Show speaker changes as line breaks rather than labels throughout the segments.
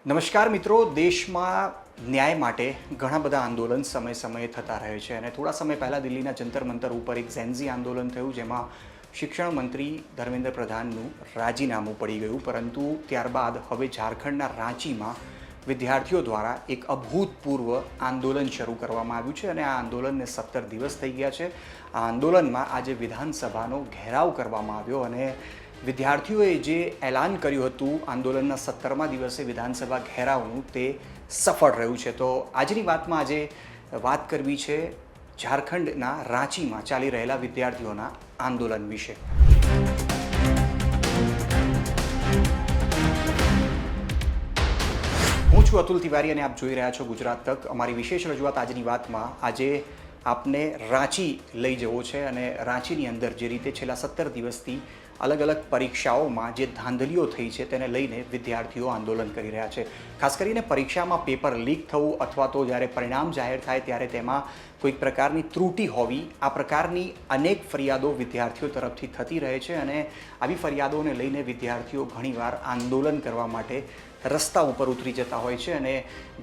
નમસ્કાર મિત્રો, દેશમાં ન્યાય માટે ઘણા બધા આંદોલન સમય સમયે થતા રહે છે અને થોડા સમય પહેલાં દિલ્હીના જંતર મંતર ઉપર એક ઝેન્ઝી આંદોલન થયું, જેમાં શિક્ષણ મંત્રી ધર્મેન્દ્ર પ્રધાનનું રાજીનામું પડી ગયું. પરંતુ ત્યારબાદ હવે ઝારખંડના રાંચીમાં વિદ્યાર્થીઓ દ્વારા એક અભૂતપૂર્વ આંદોલન શરૂ કરવામાં આવ્યું છે અને આ આંદોલનને 17 દિવસ થઈ ગયા છે. આ આંદોલનમાં આજે વિધાનસભાનો ઘેરાવ કરવામાં આવ્યો અને વિદ્યાર્થીઓએ જે એલાન કર્યું હતું આંદોલનના 17મા દિવસે વિધાનસભા ઘેરાવનું, તે સફળ રહ્યું છે. તો આજની વાતમાં આજે વાત કરવી છે ઝારખંડના રાંચીમાં ચાલી રહેલા વિદ્યાર્થીઓના આંદોલન વિશે. હું છું અતુલ તિવારી અને આપ જોઈ રહ્યા છો ગુજરાત તક. અમારી વિશેષ રજૂઆત આજની વાતમાં આજે આપને રાંચી લઈ જવો છે અને રાંચીની અંદર જે રીતે છેલ્લા 17 દિવસથી અલગ અલગ પરીક્ષાઓમાં જે ધાંધલીઓ થઈ છે તેને લઈને વિદ્યાર્થીઓ આંદોલન કરી રહ્યા છે. ખાસ કરીને પરીક્ષામાં પેપર લીક થવું અથવા તો જ્યારે પરિણામ જાહેર થાય ત્યારે તેમાં કોઈક પ્રકારની ત્રુટિ હોવી, આ પ્રકારની અનેક ફરિયાદો વિદ્યાર્થીઓ તરફથી થતી રહે છે અને આવી ફરિયાદોને લઈને વિદ્યાર્થીઓ ઘણીવાર આંદોલન કરવા માટે રસ્તા ઉપર ઉતરી જતા હોય છે અને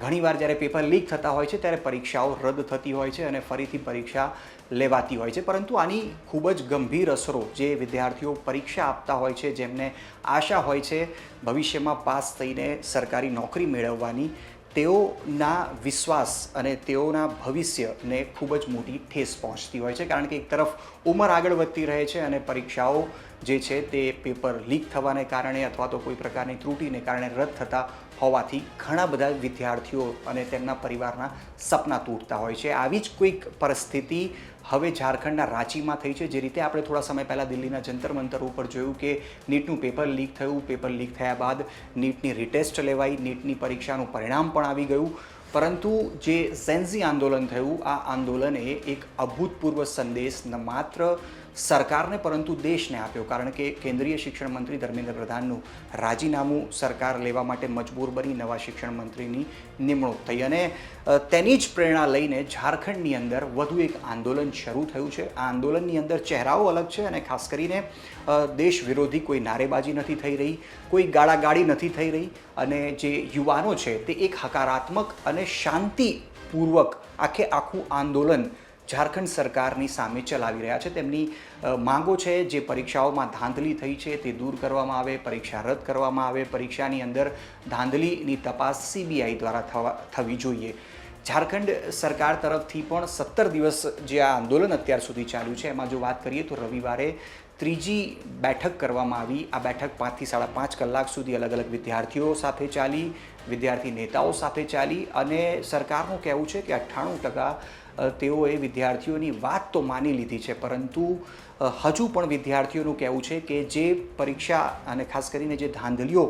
ઘણીવાર જ્યારે પેપર લીક થતા હોય છે ત્યારે પરીક્ષાઓ રદ થતી હોય છે અને ફરીથી પરીક્ષા લેવાતી હોય છે. પરંતુ આની ખૂબ જ ગંભીર અસરો જે વિદ્યાર્થીઓ પરીક્ષા આપતા હોય છે, જેમને આશા હોય છે ભવિષ્યમાં પાસ થઈને સરકારી નોકરી મેળવવાની, તેઓના વિશ્વાસ અને તેઓના ભવિષ્યને ખૂબ જ મોટી ઠેસ પહોંચતી હોય છે. કારણ કે એક તરફ ઉંમર આગળ વધતી રહે છે અને પરીક્ષાઓ જે છે તે પેપર લીક થવાને કારણે અથવા તો કોઈ પ્રકારની ત્રુટિને કારણે રદ થતા હોવાથી ઘણા બધા વિદ્યાર્થીઓ અને તેમના પરિવારના સપના તૂટતા હોય છે. આવી જ કોઈક પરિસ્થિતિ હવે ઝારખંડના રાંચીમાં થઈ છે. જે રીતે આપણે થોડા સમય પહેલાં દિલ્હીના જંતર મંતર ઉપર જોયું કે નીટનું પેપર લીક થયું, પેપર લીક થયા બાદ નીટની રિટેસ્ટ લેવાઈ, નીટની પરીક્ષાનું પરિણામ પણ આવી ગયું. પરંતુ જે ઝેન્ઝી આંદોલન થયું, આ આંદોલને એક અભૂતપૂર્વ સંદેશ ન માત્ર સરકારને પરંતુ દેશને આપ્યો. કારણ કે કેન્દ્રીય શિક્ષણ મંત્રી ધર્મેન્દ્ર પ્રધાનનું રાજીનામું સરકાર લેવા માટે મજબૂર બની નવા શિક્ષણ મંત્રીની નિમણૂક થઈ અને તેની જ પ્રેરણા લઈને ઝારખંડની અંદર વધુ એક આંદોલન શરૂ થયું છે. આ આંદોલનની અંદર ચહેરાઓ અલગ છે અને ખાસ કરીને દેશ વિરોધી કોઈ નારેબાજી નથી થઈ રહી, કોઈ ગાળાગાળી નથી થઈ રહી અને જે યુવાનો છે તે એક હકારાત્મક અને શાંતિપૂર્વક આખું આંદોલન ઝારખંડ સરકારની સામે ચલાવી રહ્યા છે. તેમની માંગો છે જે પરીક્ષાઓમાં ધાંધલી થઈ છે તે દૂર કરવામાં આવે, પરીક્ષા રદ કરવામાં આવે, પરીક્ષાની અંદર ધાંધલીની તપાસ CBI દ્વારા થવી જોઈએ. ઝારખંડ સરકાર તરફથી પણ 17 દિવસ જે આ આંદોલન અત્યાર સુધી ચાલ્યું છે એમાં જો વાત કરીએ તો રવિવારે ત્રીજી બેઠક કરવામાં આવી. આ બેઠક 5 થી 5.5 કલાક સુધી અલગ અલગ વિદ્યાર્થીઓ સાથે ચાલી, વિદ્યાર્થી નેતાઓ સાથે ચાલી અને સરકારનું કહેવું છે કે 98% તેઓએ વિદ્યાર્થીઓની વાત તો માની લીધી છે. પરંતુ હજુ પણ વિદ્યાર્થીઓનું કહેવું છે કે જે પરીક્ષા અને ખાસ કરીને જે ધાંધલીઓ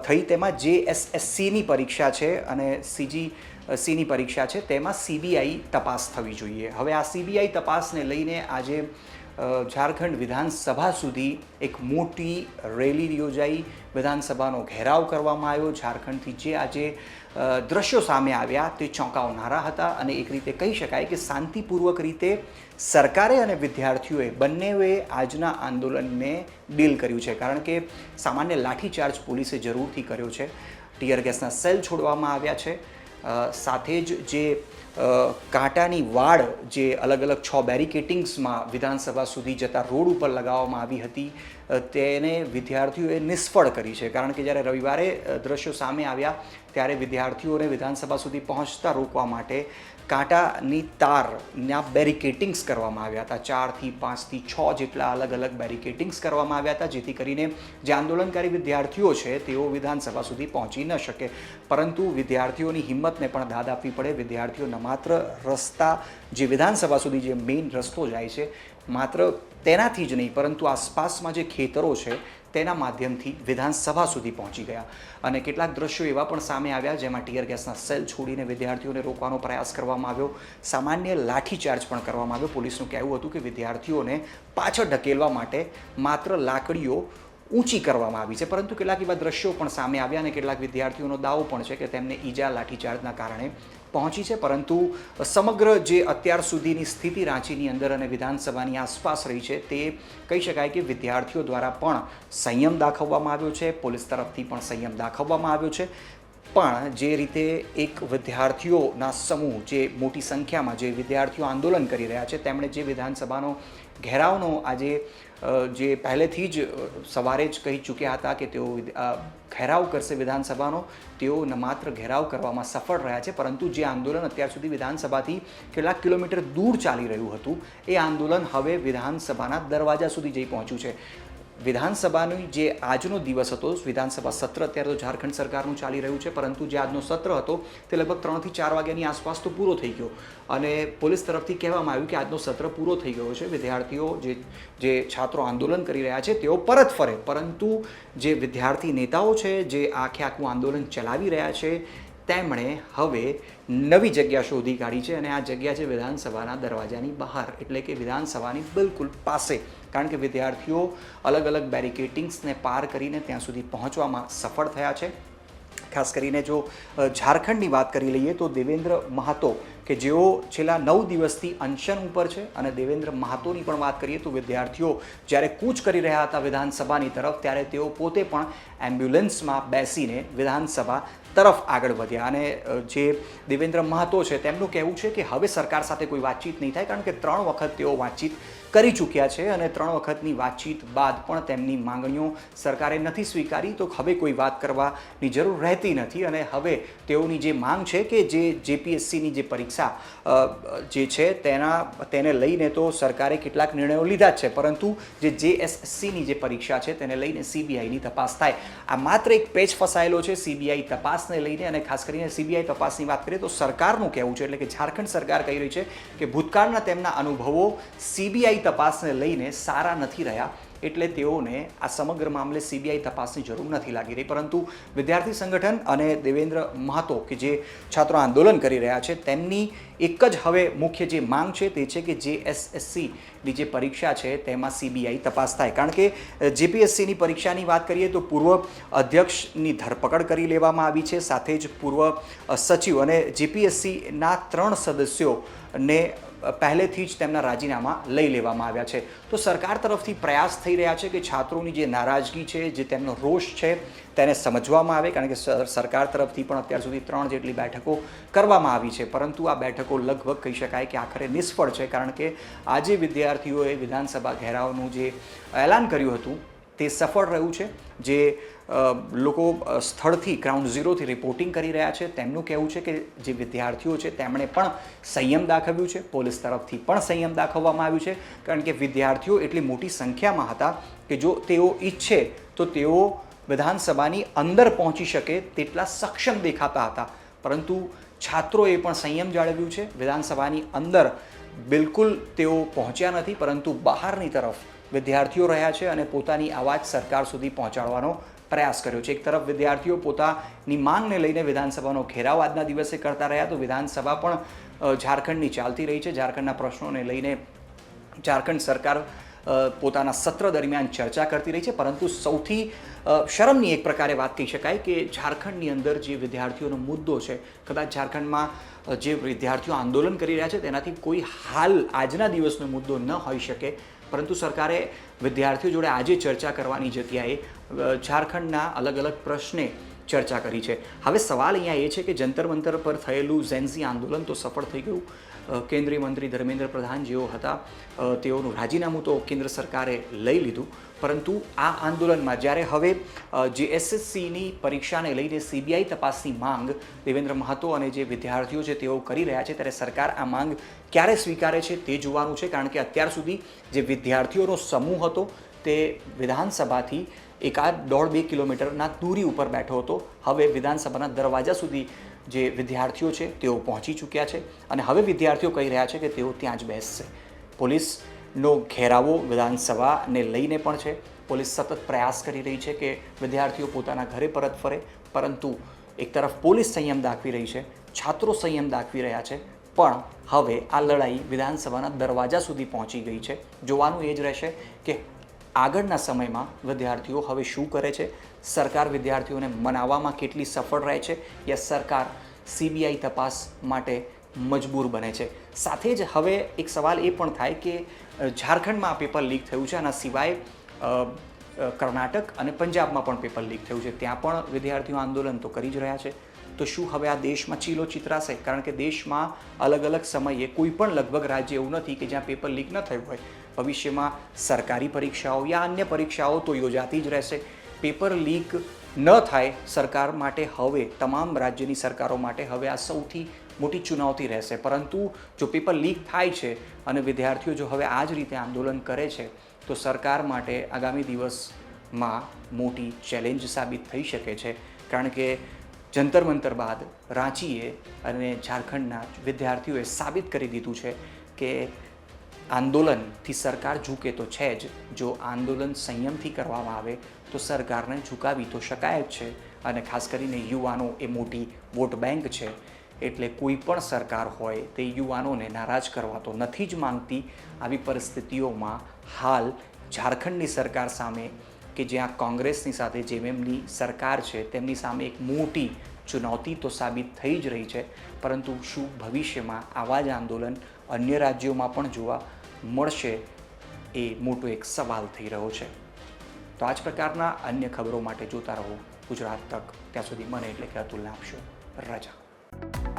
થઈ તેમાં JSSCની પરીક્ષા છે અને CGCની પરીક્ષા છે તેમાં CBI તપાસ થવી જોઈએ. હવે આ CBI તપાસને લઈને આજે ઝારખંડ વિધાનસભા સુધી એક મોટી રેલી યોજાઈ, વિધાનસભાનો ઘેરાવ કરવામાં આવ્યો. ઝારખંડથી જે આજે દ્રશ્યો સામે આવ્યા તે ચોંકાવનારા હતા અને એક રીતે કહી શકાય કે શાંતિપૂર્વક રીતે સરકારે અને વિદ્યાર્થીઓએ બંનેએ આજના આંદોલનને ડીલ કર્યું છે. કારણ કે સામાન્ય લાઠીચાર્જ પોલીસે જરૂરથી કર્યો છે, ટીયર ગેસના સેલ છોડવામાં આવ્યા છે, સાથે જ જે કાંટાની વાડ જે અલગ અલગ 6 બેરિકેટિંગ્સમાં વિધાનસભા સુધી જતા રોડ ઉપર લગાવવામાં આવી હતી તેને વિદ્યાર્થીઓએ નિષ્ફળ કરી છે. કારણ કે જ્યારે રવિવારે દ્રશ્યો સામે આવ્યા ત્યારે વિદ્યાર્થીઓને વિધાનસભા સુધી પહોંચતા રોકવા માટે કાંટાની તારના બેરિકેટિંગ્સ કરવામાં આવ્યા હતા. 4 થી 5 થી 6 જેટલા અલગ અલગ બેરિકેટિંગ્સ કરવામાં આવ્યા હતા, જેથી કરીને જે આંદોલનકારી વિદ્યાર્થીઓ છે તેઓ વિધાનસભા સુધી પહોંચી ન શકે. પરંતુ વિદ્યાર્થીઓની હિંમતને પણ દાદ આપવી પડે. વિદ્યાર્થીઓ ન માત્ર રસ્તા જે વિધાનસભા સુધી જે મેઇન રસ્તો જાય છે માત્ર તેનાથી જ નહીં પરંતુ આસપાસમાં જે ખેતરો છે તેના માધ્યમથી વિધાનસભા સુધી પહોંચી ગયા. અને કેટલાક દ્રશ્યો એવા પણ સામે આવ્યા જેમાં ટીયર ગેસના સેલ છોડીને વિદ્યાર્થીઓને રોકવાનો પ્રયાસ કરવામાં આવ્યો, સામાન્ય લાઠીચાર્જ પણ કરવામાં આવ્યો. પોલીસનું કહેવું હતું કે વિદ્યાર્થીઓને પાછળ ઢકેલવા માટે માત્ર લાકડીઓ ઊંચી કરવામાં આવી છે. પરંતુ કેટલાક એવા દ્રશ્યો પણ સામે આવ્યા અને કેટલાક વિદ્યાર્થીઓનો દાવો પણ છે કે તેમને ઈજા લાઠીચાર્જના કારણે પહોંચી છે. પરંતુ સમગ્ર જે અત્યાર સુધીની સ્થિતિ રાંચીની અંદર અને વિધાનસભાની આસપાસ રહી છે તે કહી શકાય કે વિદ્યાર્થીઓ દ્વારા પણ સંયમ દાખવવામાં આવ્યો છે, પોલીસ તરફથી પણ સંયમ દાખવવામાં આવ્યો છે. પણ જે રીતે એક વિદ્યાર્થીઓના સમૂહ, જે મોટી સંખ્યામાં જે વિદ્યાર્થીઓ આંદોલન કરી રહ્યા છે, તેમણે જે વિધાનસભાનો ઘેરાવનો આજે જે પહેલેથી જ સવારે જ કહી ચૂક્યા હતા કે તેઓ ઘેરાવ કરશે વિધાનસભાનો, તેઓ ન માત્ર ઘેરાવ કરવામાં સફળ રહ્યા છે, પરંતુ જે આંદોલન અત્યાર સુધી વિધાનસભાથી કેટલાક કિલોમીટર દૂર ચાલી રહ્યું હતું, એ આંદોલન હવે વિધાનસભાના દરવાજા સુધી જઈ પહોંચ્યું છે. વિધાનસભાની જે આજનો દિવસ હતો, વિધાનસભા સત્ર અત્યારે તો ઝારખંડ સરકારનું ચાલી રહ્યું છે, પરંતુ જે આજનો સત્ર હતો તે લગભગ 3 થી 4 વાગ્યાની આસપાસ તો પૂરો થઈ ગયો અને પોલીસ તરફથી કહેવામાં આવ્યું કે આજનો સત્ર પૂરો થઈ ગયો છે. વિદ્યાર્થીઓ જે છાત્રો આંદોલન કરી રહ્યા છે તેઓ પરત ફરે, પરંતુ જે વિદ્યાર્થી નેતાઓ છે જે આખું આંદોલન ચલાવી રહ્યા છે તેમણે હવે નવી જગ્યા શોધી કાઢી છે અને આ જગ્યા છે વિધાનસભાના દરવાજાની બહાર, એટલે કે વિધાનસભાની બિલકુલ પાસે. કારણ કે વિદ્યાર્થીઓ અલગ અલગ બેરિકેટિંગ્સને પાર કરીને ત્યાં સુધી પહોંચવામાં સફળ થયા છે. ખાસ કરીને જો ઝારખંડની વાત કરી લઈએ તો દેવેન્દ્ર મહાતો કે જેઓ છેલ્લા 9 દિવસથી અનશન ઉપર છે, અને દેવેન્દ્ર મહાતોની પણ વાત કરીએ તો વિદ્યાર્થીઓ જ્યારે કૂચ કરી રહ્યા હતા વિધાનસભાની તરફ, ત્યારે તેઓ પોતે પણ એમ્બ્યુલન્સમાં બેસીને વિધાનસભા તરફ આગળ વધ્યા. અને જે દેવેન્દ્ર મહાતો છે તેમનું કહેવું છે કે હવે સરકાર સાથે કોઈ વાતચીત નહીં થાય, કારણ કે 3 વખત તેઓ વાતચીત કરી ચૂક્યા છે અને 3 વખતની વાતચીત બાદ પણ તેમની માંગણીઓ સરકારે નથી સ્વીકારી, તો હવે કોઈ વાત કરવાની જરૂર રહેતી નથી. અને હવે તેઓની જે માંગ છે કે જે જેપીએસસીની જે પરીક્ષા જે છે તેને લઈને તો સરકારે કેટલાક નિર્ણયો લીધા જ છે, પરંતુ જે જેએસએસસીની જે પરીક્ષા છે તેને લઈને સીબીઆઈની તપાસ થાય. આ માત્ર એક પેચ ફસાયેલો છે સીબીઆઈ તપાસને લઈને. અને ખાસ કરીને સીબીઆઈ તપાસની વાત કરીએ તો સરકારનું કહેવું છે, એટલે કે ઝારખંડ સરકાર કહી રહી છે કે ભૂતકાળના તેમના અનુભવો સીબીઆઈ તપાસને લઈને સારા નથી રહ્યા, એટલે તેઓને આ સમગ્ર મામલે સીબીઆઈ તપાસની જરૂર નથી લાગી રહી. પરંતુ વિદ્યાર્થી સંગઠન અને દેવેન્દ્ર મહાતો કે જે છાત્રો આંદોલન કરી રહ્યા છે તેમની એક જ હવે મુખ્ય જે માંગ છે તે છે કે જેએસએસસીની જે પરીક્ષા છે તેમાં સીબીઆઈ તપાસ થાય. કારણ કે જેપીએસસીની પરીક્ષાની વાત કરીએ તો પૂર્વ અધ્યક્ષની ધરપકડ કરી લેવામાં આવી છે, સાથે જ પૂર્વ સચિવ અને જેપીએસસીના 3 સદસ્યોને પહેલેથી જ તેમના રાજીનામા લઈ લેવામાં આવ્યા છે. તો સરકાર તરફથી પ્રયાસ થઈ રહ્યા છે કે છાત્રોની જે નારાજગી છે, જે તેમનો રોષ છે તેને સમજવામાં આવે, કારણ કે સરકાર તરફથી પણ અત્યાર સુધી 3 જેટલી બેઠકો કરવામાં આવી છે, પરંતુ આ બેઠકો લગભગ કહી શકાય કે આખરે નિષ્ફળ છે. કારણ કે આજે વિદ્યાર્થીઓએ વિધાનસભા ઘેરાવનું જે એલાન કર્યું હતું તે સફળ રહ્યું છે. જે લોકો સ્થળથી ગ્રાઉન્ડ ઝીરોથી રિપોર્ટિંગ કરી રહ્યા છે તેમનું કહેવું છે કે જે વિદ્યાર્થીઓ છે તેમણે પણ સંયમ દાખવ્યું છે, પોલીસ તરફથી પણ સંયમ દાખવવામાં આવ્યું છે, કારણ કે વિદ્યાર્થીઓ એટલી મોટી સંખ્યામાં હતા કે જો તેઓ ઈચ્છે તો તેઓ વિધાનસભાની અંદર પહોંચી શકે તેટલા સક્ષમ દેખાતા હતા, પરંતુ છાત્રોએ પણ સંયમ જાળવ્યું છે. વિધાનસભાની અંદર બિલકુલ તેઓ પહોંચ્યા નથી, પરંતુ બહારની તરફ વિદ્યાર્થીઓ રહ્યા છે અને પોતાની અવાજ સરકાર સુધી પહોંચાડવાનો પ્રયાસ કર્યો છે. એક તરફ વિદ્યાર્થીઓ પોતાની માંગને લઈને વિધાનસભાનો ઘેરાવ આજના દિવસે કરતા રહ્યા, તો વિધાનસભા પણ ઝારખંડની ચાલતી રહી છે. ઝારખંડના પ્રશ્નોને લઈને ઝારખંડ સરકાર પોતાના સત્ર દરમિયાન ચર્ચા કરતી રહી છે, પરંતુ સૌથી શરમની એક પ્રકારે વાત કહી શકાય કે ઝારખંડની અંદર જે વિદ્યાર્થીઓનો મુદ્દો છે, કદાચ ઝારખંડમાં જે વિદ્યાર્થીઓ આંદોલન કરી રહ્યા છે તેનાથી કોઈ હાલ આજના દિવસનો મુદ્દો ન હોઈ શકે, પરંતુ સરકારે વિદ્યાર્થીઓ જોડે આજે ચર્ચા કરવાની જગ્યાએ ઝારખંડના અલગ અલગ પ્રશ્ને ચર્ચા કરી છે. હવે સવાલ અહીંયા એ છે કે જંતર મંતર પર થયેલું ઝેન્ઝી આંદોલન તો સફળ થઈ ગયું. કેન્દ્રીય મંત્રી ધર્મેન્દ્ર પ્રધાન જેઓ હતા તેઓનું રાજીનામું તો કેન્દ્ર સરકારે લઈ લીધું, પરંતુ આ આંદોલનમાં જ્યારે હવે જે એસએસસીની પરીક્ષાને લઈને સીબીઆઈ તપાસની માંગ દેવેન્દ્ર મહાતો અને જે વિદ્યાર્થીઓ છે તેઓ કરી રહ્યા છે, ત્યારે સરકાર આ માંગ ક્યારે સ્વીકારે છે તે જોવાનું છે. કારણ કે અત્યાર સુધી જે વિદ્યાર્થીઓનો સમૂહ હતો તે વિધાનસભાથી 1.5-2 કિલોમીટરના દૂરી ઉપર બેઠો હતો. હવે વિધાનસભાના દરવાજા સુધી જે વિદ્યાર્થીઓ છે તેઓ પહોંચી ચૂક્યા છે અને હવે વિદ્યાર્થીઓ કહી રહ્યા છે કે તેઓ ત્યાં જ બેસશે. પોલીસનો ઘેરાવો વિધાનસભાને લઈને પણ છે. પોલીસ સતત પ્રયાસ કરી રહી છે કે વિદ્યાર્થીઓ પોતાના ઘરે પરત ફરે, પરંતુ એક તરફ પોલીસ સંયમ દાખવી રહી છે, છાત્રો સંયમ દાખવી રહ્યા છે, પણ હવે આ લડાઈ વિધાનસભાના દરવાજા સુધી પહોંચી ગઈ છે. જોવાનું એ જ રહેશે કે આગળના સમયમાં વિદ્યાર્થીઓ હવે શું કરે છે, સરકાર વિદ્યાર્થીઓને મનાવવામાં કેટલી સફળ રહે છે, યા સરકાર સીબીઆઈ તપાસ માટે મજબૂર બને છે. સાથે જ હવે એક સવાલ એ પણ થાય કે ઝારખંડમાં આ પેપર લીક થયું છે, આના સિવાય કર્ણાટક અને પંજાબમાં પણ પેપર લીક થયું છે, ત્યાં પણ વિદ્યાર્થીઓ આંદોલન તો કરી જ રહ્યા છે. તો શું હવે આ દેશમાં ચીલો ચિતરાશે? કારણ કે દેશમાં અલગ અલગ સમયે કોઈ પણ લગભગ રાજ્ય એવું નથી કે જ્યાં પેપર લીક ન થયું હોય. ભવિષ્યમાં સરકારી પરીક્ષાઓ યા અન્ય પરીક્ષાઓ તો યોજાતી જ રહેશે. પેપર લીક ન થાય સરકાર માટે હવે, તમામ રાજ્યની સરકારો માટે હવે આ સૌથી મોટી ચુનૌતી રહેશે. પરંતુ જો પેપર લીક થાય છે અને વિદ્યાર્થીઓ જો હવે આ જ રીતે આંદોલન કરે છે તો સરકાર માટે આગામી દિવસમાં મોટી ચેલેન્જ સાબિત થઈ શકે છે. કારણ કે જંતર મંતર બાદ રાંચીએ અને ઝારખંડના વિદ્યાર્થીઓએ સાબિત કરી દીધું છે કે આંદોલનથી સરકાર ઝૂકે તો છે જ. જો આંદોલન સંયમથી કરવામાં આવે તો સરકારને ઝુકાવી તો શકાય જ છે. અને ખાસ કરીને યુવાનો એ મોટી વોટ બેંક છે, એટલે કોઈ પણ સરકાર હોય તે યુવાનોને નારાજ કરવા તો નથી જ માંગતી. આવી પરિસ્થિતિઓમાં હાલ ઝારખંડની સરકાર સામે, કે જ્યાં કોંગ્રેસની સાથે જેમની સરકાર છે તેમની સામે એક મોટી ચુનૌતી તો સાબિત થઈ જ રહી છે. પરંતુ શું ભવિષ્યમાં આવા જ આંદોલન અન્ય રાજ્યોમાં પણ જોવા મળશે એ મોટો એક સવાલ થઈ રહ્યો છે. તો આ જ પ્રકારના અન્ય ખબરો માટે જોતા રહો ગુજરાત તક. ત્યાં સુધી મને એટલે કે અતુલને આપશો રજા.